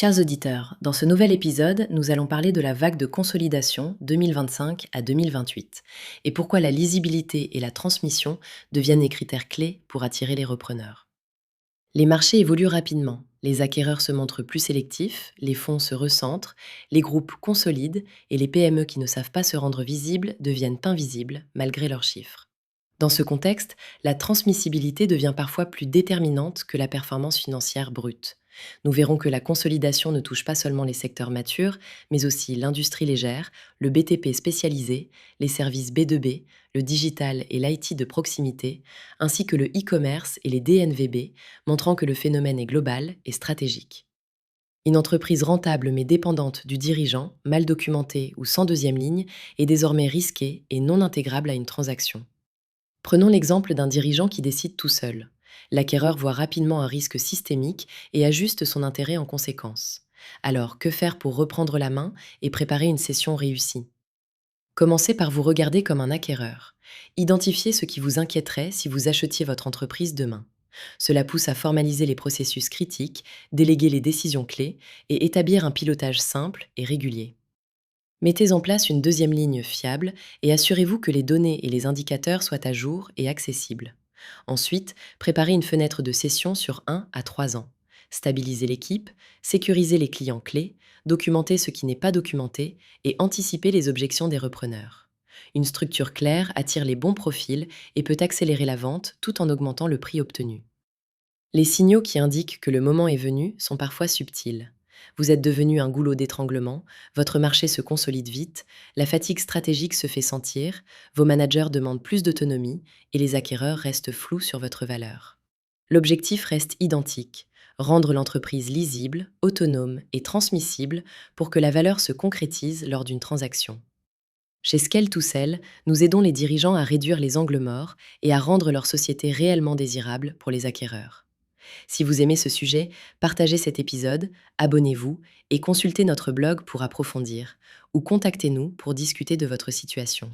Chers auditeurs, dans ce nouvel épisode, nous allons parler de la vague de consolidation 2025 à 2028 et pourquoi la lisibilité et la transmission deviennent des critères clés pour attirer les repreneurs. Les marchés évoluent rapidement, les acquéreurs se montrent plus sélectifs, les fonds se recentrent, les groupes consolident et les PME qui ne savent pas se rendre visibles deviennent invisibles malgré leurs chiffres. Dans ce contexte, la transmissibilité devient parfois plus déterminante que la performance financière brute. Nous verrons que la consolidation ne touche pas seulement les secteurs matures, mais aussi l'industrie légère, le BTP spécialisé, les services B2B, le digital et l'IT de proximité, ainsi que le e-commerce et les DNVB, montrant que le phénomène est global et stratégique. Une entreprise rentable mais dépendante du dirigeant, mal documentée ou sans deuxième ligne, est désormais risquée et non intégrable à une transaction. Prenons l'exemple d'un dirigeant qui décide tout seul. L'acquéreur voit rapidement un risque systémique et ajuste son intérêt en conséquence. Alors, que faire pour reprendre la main et préparer une session réussie? Commencez par vous regarder comme un acquéreur. Identifiez ce qui vous inquiéterait si vous achetiez votre entreprise demain. Cela pousse à formaliser les processus critiques, déléguer les décisions clés et établir un pilotage simple et régulier. Mettez en place une deuxième ligne fiable et assurez-vous que les données et les indicateurs soient à jour et accessibles. Ensuite, préparez une fenêtre de session sur 1 à 3 ans. Stabilisez l'équipe, sécurisez les clients clés, documentez ce qui n'est pas documenté et anticipez les objections des repreneurs. Une structure claire attire les bons profils et peut accélérer la vente tout en augmentant le prix obtenu. Les signaux qui indiquent que le moment est venu sont parfois subtils. Vous êtes devenu un goulot d'étranglement, votre marché se consolide vite, la fatigue stratégique se fait sentir, vos managers demandent plus d'autonomie et les acquéreurs restent flous sur votre valeur. L'objectif reste identique, rendre l'entreprise lisible, autonome et transmissible pour que la valeur se concrétise lors d'une transaction. Chez Scale to Sell, nous aidons les dirigeants à réduire les angles morts et à rendre leur société réellement désirable pour les acquéreurs. Si vous aimez ce sujet, partagez cet épisode, abonnez-vous et consultez notre blog pour approfondir, ou contactez-nous pour discuter de votre situation.